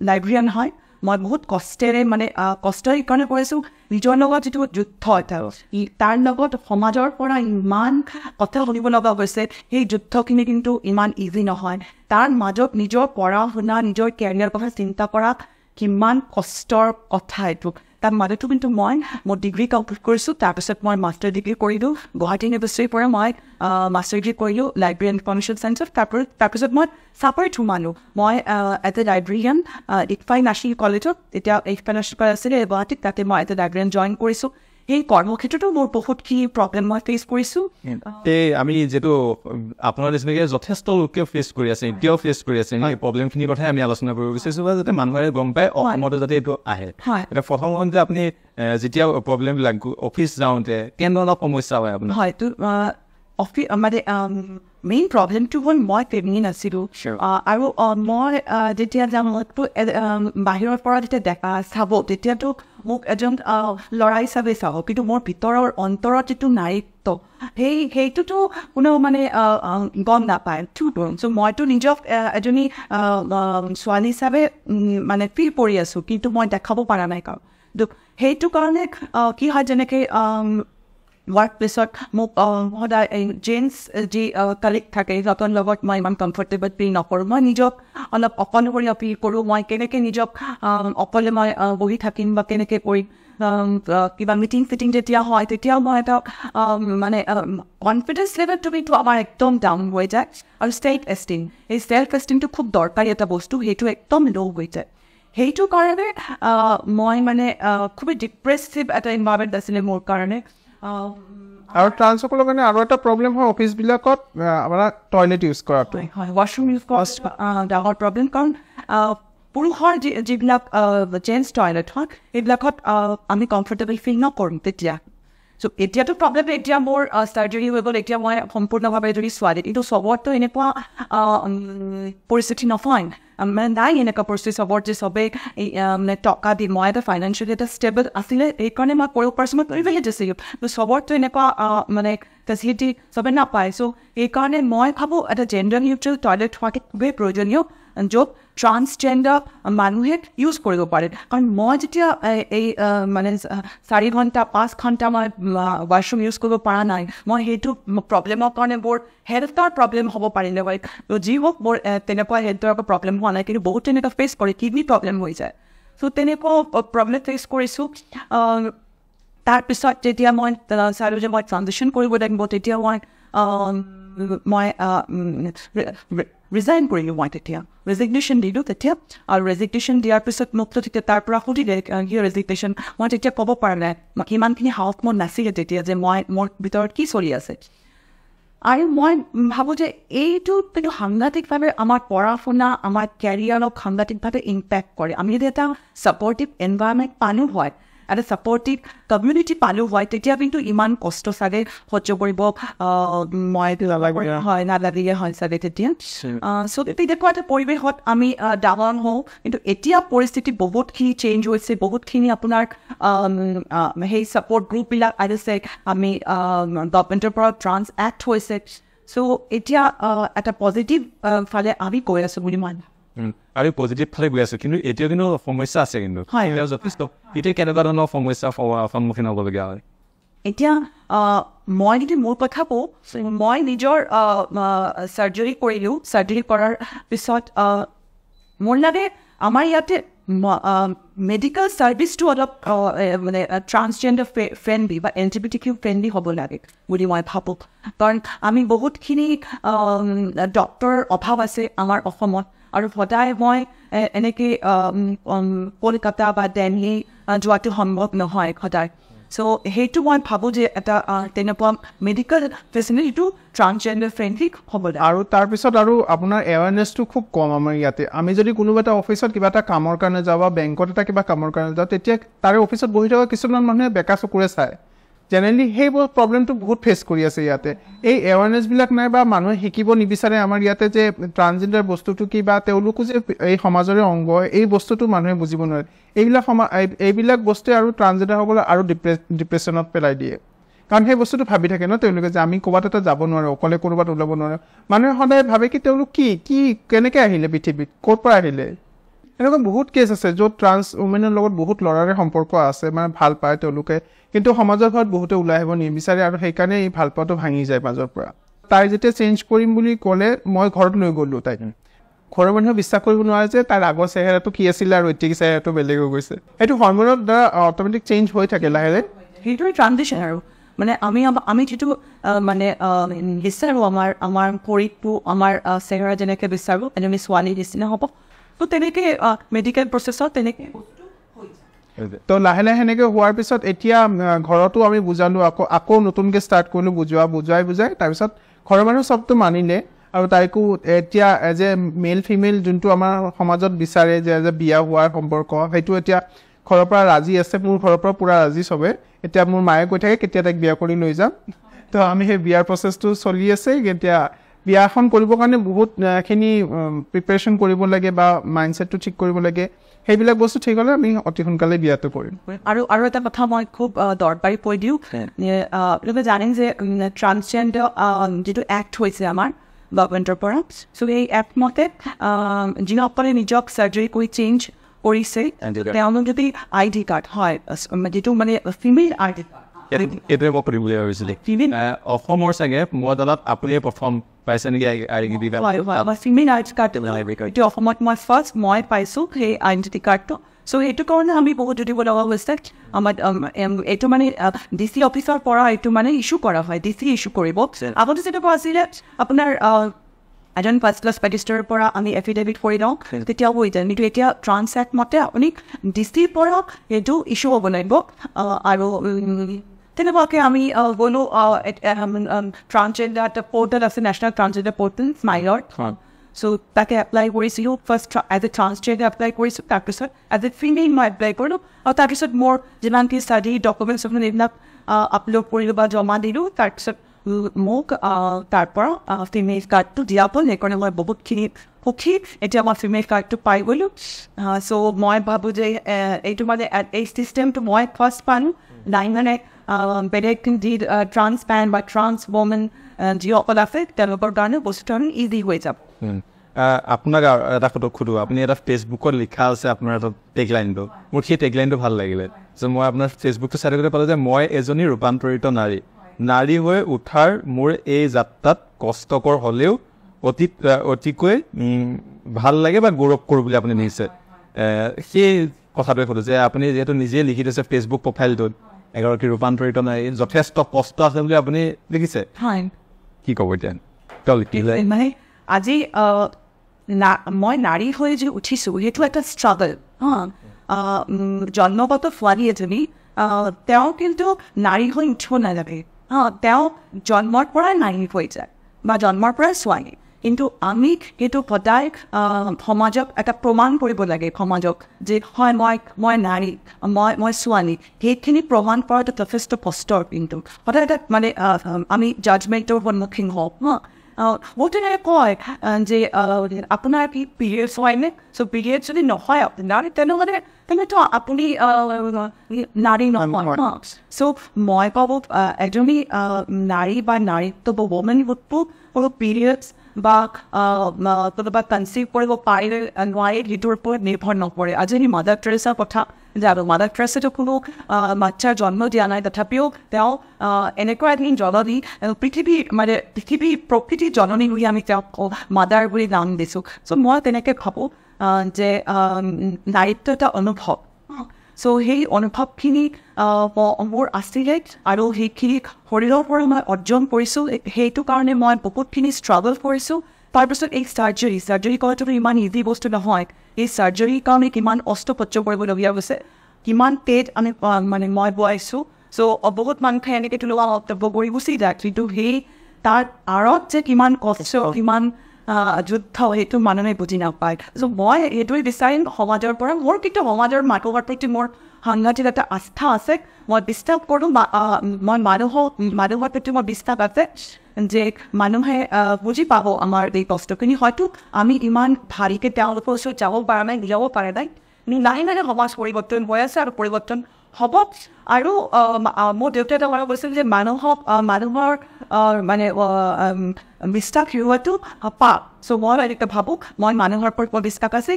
লাইব্ৰেৰিয়ান হয় মই বহুত কষ্টেৰে মানে কষ্ট সেইকাৰণে কৰিছোঁ নিজৰ লগত যিটো যুদ্ধ এটা তাৰ লগত সমাজৰ পৰা ইমান কথা শুনিব লগা হৈছে সেই যুদ্ধখিনি কিন্তু ইমান ইজি নহয় তাৰ মাজত নিজৰ পঢ়া শুনা নিজৰ কেৰিয়াৰ কথা চিন্তা কৰা কিমান কষ্টৰ কথা এইটো তাৰ মাজতো কিন্তু মই মোৰ ডিগ্ৰী কমপ্লিট কৰিছোঁ তাৰপিছত মই মাষ্টাৰ ডিগ্ৰী কৰিলোঁ গুৱাহাটী ইউনিভাৰ্চিটিৰ পৰা মই মাষ্টাৰ ডিগ্ৰী কৰিলোঁ লাইব্ৰেৰী ইনফৰমেশ্যন চায়েন্সত তাৰপিছত মই চাকৰিত সোমালোঁ মই as a librarian ICFAI national কলেজত এতিয়া ইকফাই নেশ্যনেল কলেজ আছিলে গুৱাহাটীত তাতে মই এজ এ লাইব্ৰেৰিয়ান জইন কৰিছোঁ সেই কৰ্মক্ষেত্ৰতো মোৰ বহুতখিনি প্ৰব্লেম মই ফেচ কৰিছোঁ। আমি যিহেতু আপোনাৰ নিচিনাকৈ যথেষ্ট লোকে ফেচ কৰি আছে, এতিয়াও ফেচ কৰি আছে, এই প্ৰব্লেমখিনিৰ কথাই আমি আলোচনা কৰিব বিচাৰিছোঁ যাতে মানুহে গম পায় অসমতো যাতে এইটো আহে। এতিয়া প্ৰথম যে আপুনি যেতিয়া প্ৰব্লেমবিলাক অফিচ যাওঁতে কেনেধৰণৰ সমস্যা হয় আপোনাৰ? হয়তো মানে মেইন প্ৰব্লেমটো হ'ল মই ফেমিনিন আছিলোঁ আৰু মই যেতিয়া যাওঁতো বাহিৰৰ পৰা যেতিয়া দেখা চাব তেতিয়াতো মোক এজন ল'ৰা হিচাপে চাব, কিন্তু মোৰ ভিতৰৰ অন্তৰত যিটো নাৰীত্ব সেইটোতো কোনেও মানে গম নাপায়। চ' মইতো নিজক এজনী ছোৱালী হিচাপে মানে ফিল কৰি আছোঁ, কিন্তু মই দেখাব পৰা নাই কাৰণ সেইটো কাৰণে কি হয় যেনেকৈ ৱৰ্ক প্লেচত মোক সদায় জেণ্টছ যি কালিগ থাকে সিহঁতৰ লগত মই ইমান কমফৰ্টেবল ফিল নকৰোঁ। মই নিজক অলপ অকলশৰীয়া ফিল কৰোঁ। মই কেনেকৈ নিজক অকলে মই বহি থাকিম বা কেনেকৈ কৰিম, কিবা মিটিং চিটিং যেতিয়া হয় তেতিয়াও মই এটা মানে কনফিডেন্স লেভেলটো কিন্তু আমাৰ একদম ডাউন হৈ যায় আৰু ছেল্ফ এষ্টিম, এই ছেল্ফ এষ্টিমটো খুব দৰকাৰী এটা বস্তু, সেইটো একদম ল' হৈ যায়। সেইটো কাৰণে মই মানে খুবেই ডিপ্ৰেছিভ এটা এনভাইৰনমেণ্ট আছিলে মোৰ কাৰণে। আৰু ট্ৰান্সসকলৰ কাৰণে আৰু এটা প্ৰব্লেম হয় অফিচবিলাকত আপোনাৰ টয়লেট ইউজ কৰাটো। হয়, ৱাশ্বৰুম ইউজ কৰা ডাঙৰ প্ৰব্লেম, কাৰণ পুৰুষৰ যিবিলাক জেণ্টছ টয়লেট হয় সেইবিলাকত আমি কমফৰ্টেবল ফিল নকৰোঁ তেতিয়া। চ' এতিয়াতো প্ৰব্লেম, এতিয়া মোৰ চাৰ্জাৰী হৈ গ'ল, এতিয়া মই সম্পূৰ্ণভাৱে যদি ছোৱালী, কিন্তু চবৰতো এনেকুৱা পৰিস্থিতি নহয়, মানে নাই এনেকুৱা পৰিস্থিতি চবৰ যে চবেই মানে টকা দি, মই এটা ফাইনেন্সিয়েলি এটা ষ্টেবল আছিলে সেইকাৰণে মই কৰিব পাৰিছোঁ, মই কৰিবহে দিছিলোঁ, চবৰতো এনেকুৱা মানে ফেচিলিটি চবে নাপায়। চ' সেইকাৰণে মই ভাবোঁ এটা জেণ্ডাৰ নিউট্ৰেল টয়লেট হোৱাটো খুবেই প্ৰয়োজনীয় য'ত ট্ৰান্সজেণ্ডাৰ মানুহে ইউজ কৰিব পাৰে। কাৰণ মই যেতিয়া এই মানে 4 ঘণ্টা 5 ঘণ্টা মই ৱাশ্বৰুম ইউজ কৰিব পৰা নাই, মই সেইটো প্ৰব্লেমৰ কাৰণে মোৰ হেল্থৰ প্ৰব্লেম হ'ব পাৰিলে হয়, যি হওক মোৰ তেনেকুৱা হেল্থৰ একো প্ৰব্লেম হোৱা নাই, কিন্তু বহুত তেনেকুৱা ফেচ কৰে, কিডনি প্ৰব্লেম হৈ যায়। চ' তেনেকুৱা প্ৰব্লেম ফেচ কৰিছোঁ। তাৰপিছত যেতিয়া মই চালোঁ যে মই ট্ৰানজেকশ্যন কৰিব লাগিব, তেতিয়া মই ৰিজাইন কৰিলোঁ। মই তেতিয়া ৰেজিগনেশ্যন দিলোঁ তেতিয়া, আৰু ৰেজিগনেশ্যন দিয়াৰ পিছত মোকতো তেতিয়া তাৰ পৰা সুধিলে কি ৰেজিগনেশ্যন, মই তেতিয়া ক'ব পৰা নাই, সিমানখিনি সাহস মোৰ নাছিলে তেতিয়া যে মোৰ ভিতৰত কি চলি আছে। আৰু মই ভাবোঁ যে এইটো কিন্তু সাংঘাতিকভাৱে আমাৰ পঢ়া শুনা, আমাৰ কেৰিয়াৰক সাংঘাতিকভাৱে ইম্পেক্ট কৰে। আমি যদি এটা ছাপৰ্টিভ এনভাইৰনমেণ্ট পালোঁ হয়, এটা ছাপৰ্টিভ কমিউনিটি পালোঁ হয়, তেতিয়া কিন্তু ইমান কষ্ট চাগে সহ্য কৰিব মই নালাগিলে হয় চাগে তেতিয়া। চ' তেনেকুৱা এটা পৰিৱেশত আমি ডাঙৰ হওঁ, কিন্তু এতিয়া পৰিস্থিতি বহুতখিনি চেঞ্জ হৈছে, বহুতখিনি আপোনাৰ সেই ছাপৰ্ট গ্ৰুপবিলাক আহিছে, আমি গভৰ্ণমেণ্টৰ পৰা ট্ৰান্স এক্ট হৈছে। চ' এতিয়া এটা পজিটিভ ফালে আমি গৈ আছোঁ বুলি মই আৰু পজিটিভ ফালে গৈ আছোঁ, কিন্তু এতিয়া কিন্তু সমস্যা আছে, কিন্তু যথেষ্ট। এতিয়া কেনেকুৱা ধৰণৰ সমস্যাৰ সন্মুখীন হ'বলগীয়া হয়? এতিয়া মই যদি মোৰ কথা কওঁ, মই নিজৰ চাৰ্জাৰী কৰিলোঁ। চাৰ্জাৰী কৰাৰ পিছত মোৰ লাগে আমাৰ ইয়াতে মেডিকেল ছাৰ্ভিচটো অলপ মানে ট্ৰান্সজেণ্ডাৰ ফ্ৰেণ্ডলি বা LGBTQ ফ্ৰেণ্ডলি হ'ব লাগে বুলি মই ভাবোঁ, কাৰণ আমি বহুতখিনি ডক্টৰৰ অভাৱ আছে আমাৰ অসমত, আৰু সদায় মই এনেকৈ কলকাতা বা দিল্লী যোৱাটো সম্ভৱ নহয় সদায়। চ' সেইটো মই ভাবোঁ যে এটা তেনেকুৱা মেডিকেল ফেচিলিটিটো ট্ৰান্সজেণ্ডাৰ ফ্ৰেণ্ডলি হ'ব লাগে। আৰু তাৰপিছত আৰু আপোনাৰ এৱাৰনেছটো খুব কম আমাৰ ইয়াতে। আমি যদি কোনোবা এটা অফিচত কিবা এটা কামৰ কাৰণে যাওঁ বা বেংকত এটা কিবা কামৰ কাৰণে যাওঁ, তেতিয়া তাৰে অফিচত বহি থকা কিছুমান মানুহে বেকা চকুৰে চায়। জেনেৰেলি সেইবোৰ প্ৰব্লেমটো বহুত ফেচ কৰি আছে ইয়াতে। এই এৱাৰনেছবিলাক নাই বা মানুহে শিকিব নিবিচাৰে আমাৰ ইয়াতে যে ট্ৰান্সজেণ্ডাৰ বস্তুটো কি, বা তেওঁলোকো যে এই সমাজৰে অংগ, এই বস্তুটো মানুহে বুজিব নোৱাৰে। এইবিলাক বস্তুৱে আৰু ট্ৰান্সজেণ্ডাৰসকলক আৰু ডিপ্ৰেশ্যনত পেলাই দিয়ে, কাৰণ সেই বস্তুটো ভাবি থাকে ন তেওঁলোকে যে আমি ক'ৰবাত এটা যাব নোৱাৰোঁ, অকলে ক'ৰবাত ওলাব নোৱাৰোঁ। মানুহে সদায় ভাবে কি তেওঁলোক কি কেনেকৈ আহিলে পৃথিৱীত, ক'ৰ পৰা আহিলে। এনেকুৱা বহুত কেছ আছে য'ত ট্ৰান্স উমেনৰ লগত বহুত ল'ৰাৰে সম্পৰ্ক আছে, মানে ভাল পায় তেওঁলোকে, কিন্তু সমাজৰ ঘৰত বহুতে ওলাই আহিব নিবিচাৰে, আৰু সেইকাৰণে এই ভাল পোৱাটো ভাঙি যায় মাজৰ পৰা। তাই যেতিয়া চেঞ্জ কৰিম বুলি ক'লে, মই ঘৰত লৈ গ'লোঁ তাইক। ঘৰৰ মানুহে বিশ্বাস কৰিব নোৱাৰে যে তাইৰ আগৰ চেহেৰাটো কি আছিলে আৰু এতিয়া চেহেৰাটো বেলেগ হৈ গৈছে। সেইটো হৰমনৰ দ্বাৰা অট'মেটিক চেঞ্জ হৈ থাকে লাহে লাহে। সেইটোৱে ট্ৰানজিশ্যন আৰু মানে আমি যিটো মানে বিচাৰোঁ আমাৰ শৰীৰটো, আমাৰ চেহেৰা যেনেকৈ বিচাৰোঁ, এজনী ছোৱালীৰ নিচিনা হ'ব, তো তেনেকৈ মেডিকেল প্ৰচেছত তেনেকৈ তো লাহে লাহে সেনেকৈ হোৱাৰ পিছত এতিয়া ঘৰতো আমি বুজালোঁ আকৌ নতুনকৈ ষ্টাৰ্ট কৰিলোঁ বুজাই তাৰপিছত ঘৰৰ মানুহ চবটো মানিলে আৰু তাইকো এতিয়া এজ এ মেল ফিমেল যোনটো আমাৰ সমাজত বিচাৰে যে এজ এ বিয়া হোৱাৰ সম্পৰ্ক সেইটো এতিয়া ঘৰৰ পৰা ৰাজি আছে মোৰ ঘৰৰ পৰা পূৰা ৰাজি চবে এতিয়া মোৰ মায়ে কৈ থাকে কেতিয়া তাইক বিয়া কৰি লৈ যাম তো আমি সেই বিয়াৰ প্ৰচেছটো চলি আছে এতিয়া বিয়াখন কৰিবৰ কাৰণে বহুতখিনি প্ৰিপেৰেশ্যন কৰিব লাগে বা মাইণ্ডছেটটো ঠিক কৰিব লাগে সেইবিলাক বস্তু ঠিক হ'লে আমি অতি সোনকালে বিয়াটো কৰিম আৰু এটা কথা মই খুব দৰকাৰী কৈ দিওঁ আপোনালোকে জানে যে ট্ৰান্সজেণ্ডাৰ যিটো এক্ট হৈছে আমাৰ গভৰ্ণমেণ্টৰ পৰা চ' সেই এক্ট মতে যিসকলে নিজক চাৰ্জাৰী কৰি চেঞ্জ কৰিছে তেওঁলোক যদি ID কাৰ্ড হয় যিটো মানে ফিমেল ID কাৰ্ড এইটোৱে মই কৰিব বুলি ভাবিছিলোঁ অসমৰ চাগে মই জনাত আপুনিয়ে প্ৰথম পাইছে নেকি ফিমেল ID কাৰ্ড এইটো অসমত মই পাইছোঁ সেই আইডেণ্টি কাৰ্ডটো চ' সেইটো কাৰণে আমি বহুত দিব লগা হৈছে আমাৰ এইটো মানে DC অফিচৰ পৰা এইটো মানে ইছ্যু কৰা হয় DC ইছ্যু কৰিব আগতে যিটো আছিলে আপোনাৰ এজন ফাৰ্ষ্ট ক্লাছ পেটিষ্টৰৰ পৰা আমি এফিডেভিট কৰি লওঁ তেতিয়াও হৈ যায় কিন্তু এতিয়া ট্ৰান্স এক্ট মতে আপুনি DCৰ পৰা এইটো ইছ্যু হ'ব লাগিব আৰু তেনেকুৱাকৈ আমি গ'লোঁ ট্ৰান্সজেণ্ডাৰ এটা পৰ্টেল আছে নেশ্যনেল ট্ৰান্সজেণ্ডাৰ পৰ্টেল স্মাইলৰ চ' তাকে এপ্লাই কৰিছিলোঁ first as a transgender apply কৰিছোঁ তাৰপিছত এজ এ ফিমেল মই এপ্লাই কৰিলোঁ আৰু তাৰপিছত মোৰ যিমানখিনি ষ্টাডি ডকুমেণ্টছ এইবিলাক আপলোড কৰিলোঁ বা জমা দিলোঁ তাৰপিছত মোক তাৰ পৰা ফিমেল কাৰ্ডটো দিয়া হ'ল সেইকাৰণে মই বহুতখিনি সুখী এতিয়া মই ফিমেল কাৰ্ডটো পাই গ'লোঁ চ' মই ভাবোঁ যে এইটো মানে এই চিষ্টেমটো মই ফাৰ্ষ্ট পালোঁ নাই মানে বেলেগ যি ট্ৰান্স মেন বা ট্ৰান্স ওমেন যিসকল আছে তেওঁলোকৰ কাৰণে বস্তুটো আমি ইজি হৈ যাব আপোনাক এটা সোধোঁ আপুনি এটা ফেচবুকত লিখা আছে আপোনাৰ এটা টেগলাইনটো মোৰ সেই টেগলাইনটো ভাল লাগিলে যে মই আপোনাৰ ফেচবুকটো চাই থাকোঁতে পালোঁ যে মই এজনী ৰূপান্তৰিত নাৰী হৈ উঠাৰ মোৰ এই যাত্ৰাত কষ্টকৰ হ'লেও অতিকৈ ভাল লাগে বা গৌৰৱ কৰোঁ বুলি আপুনি লিখিছে সেই কথাটোৱে সোধোঁ যে আপুনি যিহেতু নিজেই লিখি থৈছে ফেচবুক প্ৰফাইলটোত এগৰাকী ৰূপান্তৰিত নাৰী যথেষ্ট কষ্ট আছে বুলি আপুনি লিখিছে কি ক'ব এতিয়া মানে আজি মই নাৰী হৈ যে উঠিছোঁ সেইটো এটা ষ্ট্ৰাগল জন্মগত ছোৱালী এজনী তেওঁ কিন্তু নাৰী হৈ উঠিব নালাগে তেওঁ জন্মৰ পৰাই নাৰী হৈ যায় বা জন্মৰ পৰাই ছোৱালী কিন্তু আমি সেইটো সদায় সমাজক এটা প্ৰমাণ কৰিব লাগে সমাজক যে হয় মই নাৰী মই ছোৱালী সেইখিনি প্ৰমাণ কৰাটো যথেষ্ট কষ্টৰ কিন্তু সদায় এটা মানে আমি জাজমেণ্টৰ সন্মুখীন হওঁ বহুতে কয় যে আপোনাৰ কি পিৰিয়ডছ হয়নে চ' পিৰিয়ড যদি নহয় আপোনাৰ তেনেহ'লেতো আপুনি নাৰী নহয় চ' মই ভাবোঁ এজনী নাৰী বা নাৰীত্ব বা ওমেনহুডটো কোনো পিৰিয়ডছ বা কোনোবা কনচিভ কৰিব পাৰিলে নোৱাৰি সেইটোৰ ওপৰত নিৰ্ভৰ নকৰে আজি মাদাৰ টেৰেছাৰ কথা যে মাদাৰ টেৰেছাটো কোনো বাচ্চাৰ জন্ম দিয়া নাই তথাপিও তেওঁ এনেকুৱা এদিন জননী প্ৰকৃতিৰ জননী বুলি আমি তেওঁক মাদাৰ বুলি নাম দিছোঁ চ' মই তেনেকৈ ভাবোঁ যে নাৰীত্ব এটা অনুভৱ চ' সেই অনুভৱখিনি মোৰ আছিলে আৰু সেইখিনি শৰীৰৰ পৰা মই অৰ্জন কৰিছোঁ সেইটো কাৰণে মই বহুতখিনি ষ্ট্ৰাগল কৰিছোঁ তাৰপিছত এই চাৰ্জাৰী কৰাটো ইমান ইজি বস্তু নহয় এই চাৰ্জাৰীৰ কাৰণে কিমান অস্ত্ৰোপচাৰ কৰিবলগীয়া হৈছে কিমান পেট আমি মানে মই বোৱাইছোঁ চ' বহুত মানুহে এনেকৈ লোৱা বক্তব্য কৰি গুচি যায় কিন্তু সেই তাৰ আঁৰত যে কিমান কষ্ট কিমান যুদ্ধ সেইটো মানুহে বুজি নাপায় চ' মই সেইটোৱে বিচাৰিম সমাজৰ পৰা মোৰ কিন্তু সমাজৰ মানুহৰ প্ৰতি মোৰ সাংঘাতিক এটা আস্থা আছে মই বিশ্বাস কৰোঁ মই মানুহৰ প্ৰতি মোৰ বিশ্বাস আছে যে মানুহে বুজি পাব আমাৰ এই কষ্টখিনি হয়তো আমি ইমান ভাৰীকৈ তেওঁলোকৰ ওচৰত যাব পৰা নাই বুজাব পৰা নাই লাহে লাহে সমাজ পৰিৱৰ্তন হৈ আছে আৰু পৰিৱৰ্তন হ'ব আৰু মোৰ দেউতাই এটা কথা কৈছিল যে মানুহৰ মানে বিশ্বাস হেৰুৱাটো পাপ চ' মই এনেকৈ ভাবোঁ মই মানুহৰ ওপৰত মোৰ বিশ্বাস আছে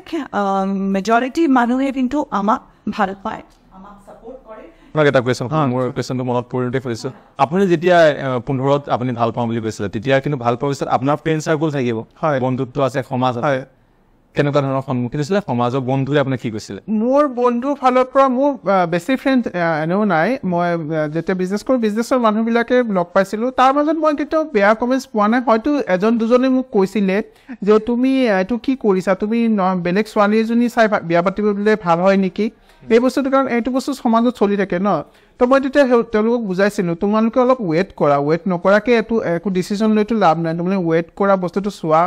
মেজৰিটি মানুহে কিন্তু আমাক ভাল পায় আমাক ছাপোৰ্ট কৰে আপোনাক এটা কুৱেশ্যন মোৰ কুৱেশ্যনটো মনত পৰিণতি কৰিছোঁ আপুনি যেতিয়া 15ত আপুনি ভাল পাওঁ বুলি কৈছিলে তেতিয়া কিন্তু ভাল পোৱাৰ পিছত আপোনাৰ ফ্ৰেণ্ড চাৰ্কুল থাকিব বন্ধুত্ব আছে সমাজ আছে কেনেকুৱা ধৰণৰ সন্মুখীন হৈছিলে সমাজৰ বন্ধুৱে আপোনাক কি কৈছিলে মোৰ বন্ধুৰ ফালৰ পৰা মোৰ বেছি ফ্ৰেণ্ড এনেও নাই মই যেতিয়া বিজনেছ কৰোঁ বিজনেছৰ মানুহবিলাকে লগ পাইছিলোঁ তাৰ মাজত মই কেতিয়াও বেয়া কমেণ্টছ পোৱা নাই হয়তো এজন দুজনে মোক কৈছিলে যে তুমি এইটো কি কৰিছা তুমি বেলেগ ছোৱালী এজনী চাই বিয়া পাতিবলৈ ভাল হয় নেকি এই বস্তুটো কাৰণ এইটো বস্তু সমাজত চলি থাকে ন তো মই তেতিয়া তেওঁলোকক বুজাইছিলোঁ তোমালোকে অলপ ৱেইট কৰা ৱেইট নকৰাকৈ একো ডিচিশ্যন লৈতো লাভ নাই তোমালোকে ৱেইট কৰা বস্তুটো চোৱা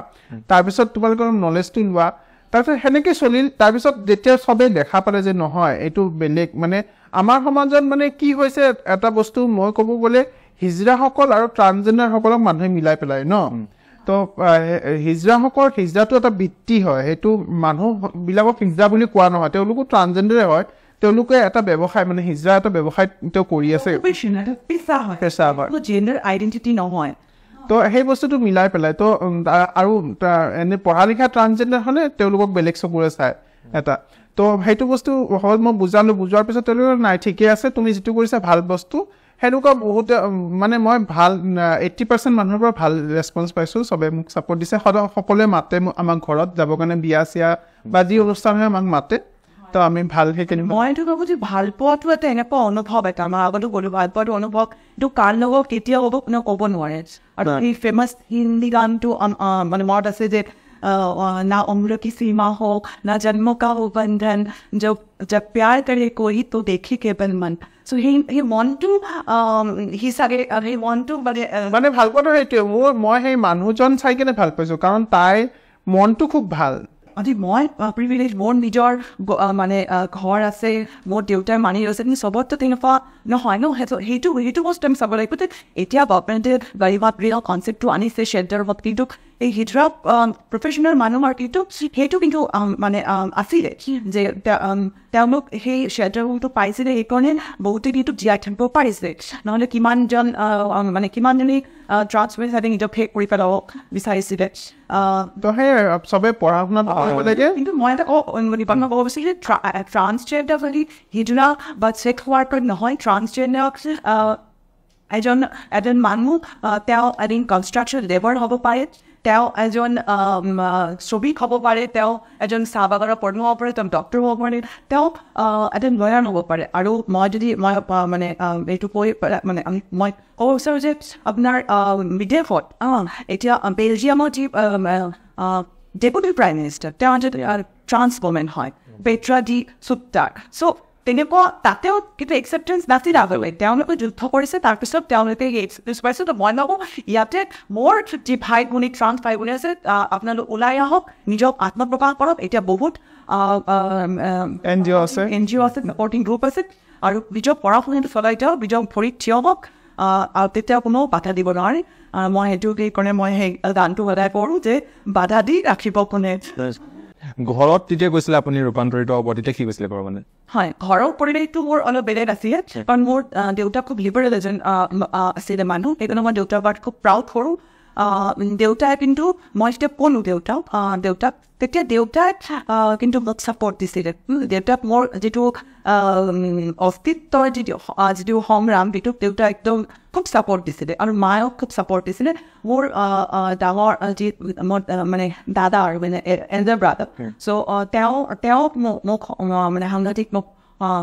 তাৰপিছত তোমালোকৰ নলেজটো লোৱা তাৰপিছত সেনেকৈ চলিল তাৰপিছত যেতিয়া চবেই দেখা পালে যে নহয় এইটো বেলেগ মানে আমাৰ সমাজত মানে কি হৈছে এটা বস্তু মই ক'ব গ'লে হিজৰাসকল আৰু ট্ৰান্সজেণ্ডাৰসকলক মানুহে মিলাই পেলাই ন তো হিজৰাটো এটা বৃত্তি হয় সেইটো মানুহবিলাকক হিজৰা বুলি কোৱা নহয় তেওঁলোকো ট্ৰান্সজেণ্ডাৰে হয় তেওঁলোকে এটা ব্যৱসায় মানে হিজৰা এটা ব্যৱসায় তেওঁ কৰি আছে পেচা হয় জেণ্ডাৰ আইডেণ্টিটি নহয় তো সেই বস্তুটো মিলাই পেলাই তো আৰু এনে পঢ়া লিখা ট্ৰান্সজেণ্ডাৰ হ'লে তেওঁলোকক বেলেগ চকুৰে চায় এটা তো সেইটো বস্তু হ'ল মই বুজোৱাৰ পিছত তেওঁলোকে নাই ঠিকে আছে তুমি যিটো কৰিছা ভাল বস্তু সেনেকুৱা বহুতে মানে মই ভাল 80% মানুহৰ পৰা ভাল ৰেছপন্স পাইছোঁ চবে মোক ছাপোৰ্ট দিছে সকলোৱে মাতে আমাক ঘৰত যাবৰ কাৰণে বিয়া চিয়া বা যি অনুষ্ঠান হয় আমাক মাতে তো আমি ভাল সেইখিনি মই এইটো ভাবোঁ যে ভাল পোৱাটো এটা এনেকুৱা অনুভৱ এটা আমাৰ আগতো গ'লো ভাল পোৱাটো অনুভৱ এইটো কাৰ লগত কেতিয়া হ'ব কোনেও ক'ব নোৱাৰে আৰু এই ফেমাছ হিন্দী গানটো মানে মনত আছে যে ना उम्र की सीमा हो ना जन्मों का हो बंधन जब प्यार करे कोई तो देखे केवल मन so he want to he want to মানে ভাল পোৱাটো সেইটোৱে মই সেই মানুহজন চাই কিনে ভাল পাইছোঁ কাৰণ তাইৰ মনটো খুব ভাল মই প্ৰিভিলেজ মোৰ নিজৰ মানে ঘৰ আছে মোৰ দেউতাই মানি লৈছে কিন্তু চবততো তেনেকুৱা নহয় ন সেইটো বস্তু আমি চাব লাগিব এতিয়া গভৰ্ণমেণ্টে গাড়ী কনচেপ্টটো আনিছে শ্বেল্টাৰ কিন্তু এই হিজৰা প্ৰফেশ্যনেল মানুহৰ সেইটো কিন্তু মানে আছিলে যে তেওঁলোক সেই শ্বেল্টাৰটো পাইছিলে সেইকাৰণে বহুতে কিন্তু জীয়াই থাকিব পাৰিছে নহ'লে কিমানজন মানে কিমানজনী ট্ৰান্সফাৰ নিজক শেষ কৰি পেলাব বিচাৰিছিলে তো সেই চবেই পঢ়া শুনাত কিন্তু মই এটা ক'ব বিচাৰিছোঁ যে ট্ৰান্সজেণ্ডাৰ বুলি হিজৰা বা ছেক্স ৱাৰ্কাৰ নহয় ট্ৰান্সজেণ্ডাৰ এজন মানুহ তেওঁ এদিন কনষ্ট্ৰাকশ্যন লেবাৰ হ'ব পাৰে তেওঁ এজন শ্ৰমিক হ'ব পাৰে তেওঁ এজন চাহ বাগানৰ পঢ়ুৱা হ'ব পাৰে তেওঁ ডক্টৰ হ'ব পাৰে তেওঁ এজন লয়াৰ হ'ব পাৰে আৰু মই মানে এইটো কৈ মানে মই ক'ব বিচাৰোঁ যে আপোনাৰ বিদেশত এতিয়া বেলজিয়ামৰ যি ডেপুটি প্ৰাইম মিনিষ্টাৰ তেওঁ এজন ট্ৰান্স ওমেন হয় পেট্ৰা ডি চুপ্তাৰ চ' তেনেকুৱা তাতেও কিন্তু একচেপ্টেঞ্চ নাছিল আগলৈ তেওঁলোকে যুদ্ধ কৰিছে তাৰপিছত তেওঁলোকে একচেপ্টেঞ্চ পাইছে তো মই ভাবোঁ ইয়াতে মোৰ যি ভাই ভনী ট্ৰান্স ভাই ভনী আছে আপোনালোক ওলাই আহক নিজক আত্মপ্ৰকাশ কৰক এতিয়া বহুত NGO আছে ছাপৰ্টিং গ্ৰুপ আছে আৰু নিজৰ পঢ়া শুনাটো চলাই যাওক নিজৰ ভৰিত থিয় হওক আৰু তেতিয়া কোনো বাধা দিব নোৱাৰে মই সেইটো কাৰণে মই সেই গানটো সদায় কৰোঁ যে বাধা দি ৰাখিব কোনে ঘৰত তেতিয়া কৈছিলে আপুনি ৰূপান্তৰিত হ'ব তেতিয়া কি কৈছিলে বাৰু মানে হয় ঘৰৰ পৰিৱেশটো মোৰ অলপ বেলেগ আছিলে কাৰণ মোৰ দেউতা খুব লিবাৰেল এজন আছিলে মানুহ সেইকাৰণে মই দেউতাৰ বাট খুব প্ৰাউড কৰোঁ দেউতাই কিন্তু মই যেতিয়া ক'লোঁ দেউতাক তেতিয়া দেউতাই কিন্তু মোক ছাপৰ্ট দিছিলে দেউতাক মোৰ যিটো অস্তিত্বৰ যিটো সংগ্ৰাম সেইটো দেউতাই একদম খুব ছাপৰ্ট দিছিলে আৰু মায়েও খুব ছাপৰ্ট দিছিলে মোৰ ডাঙৰ যি মোৰ মানে দাদা আৰু মানে এল্ডাৰ ব্ৰাদাৰ চ' তেওঁ মোক মানে সাংঘাতিক মোক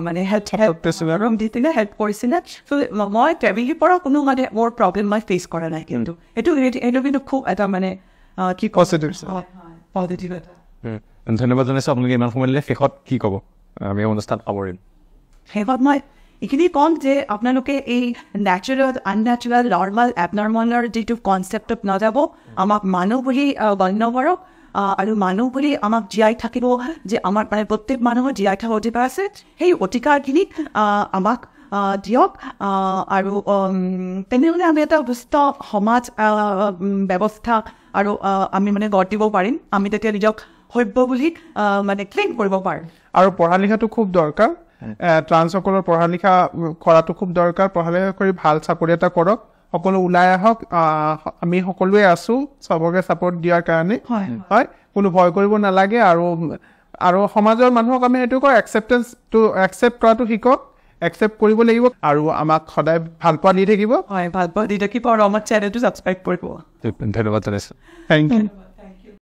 মানে হেল্প কৰিছিলে চ' মই ট্ৰেভেলিৰ পৰা কোনো মানে মোৰ প্ৰব্লেম মই ফেচ কৰা নাই কিন্তু এইটো কিন্তু খুব এটা মানে কি পজিটিভ এটা ধন্যবাদ জনাইছোঁ আপোনালোকে ইমান সময় দিলে শেষত কি ক'ব আমি অনুষ্ঠান সামৰিম শেষত মই এইখিনি ক'ম যে আপোনালোকে এই নেচাৰেল আননেচাৰেল নৰ্মেল এবনৰ্মেলৰ যিটো কনচেপ্টত নাযাব আমাক মানুহ বুলি গণ্য কৰক আৰু মানুহ বুলি আমাক জীয়াই থাকিব যে আমাৰ মানে প্ৰত্যেক মানুহৰ জীয়াই থকা অধিকাৰ আছে সেই অধিকাৰখিনি আমাক দিয়ক আৰু তেনেহ'লে আমি এটা সুস্থ সমাজ ব্যৱস্থা আৰু আমি মানে গঢ় দিব পাৰিম আমি তেতিয়া নিজক সভ্য বুলি মানে ক্লেইম কৰিব পাৰিম আৰু পঢ়া লিখাটো খুব দৰকাৰ ট্ৰান্সসকলৰ পঢ়া লিখা কৰাটো খুব দৰকাৰ পঢ়া লিখা কৰি ভাল চাকৰি এটা কৰক সকলো ওলাই আহক আমি সকলোৱে আছোঁ চবকে ছাপৰ্ট দিয়াৰ কাৰণে হয় কোনো ভয় কৰিব নালাগে আৰু সমাজৰ মানুহক আমি সেইটো কওঁ একচেপ্ট কৰাটো শিকক একচেপ্ট কৰিব লাগিব আৰু আমাক সদায় ভাল পোৱা দি থাকিব হয় ভাল পোৱা দি থাকিব আৰু আমাৰ চেনেলটো ছাবস্ক্ৰাইব কৰিব ধন্যবাদ জনাইছোঁ থেংক ইউ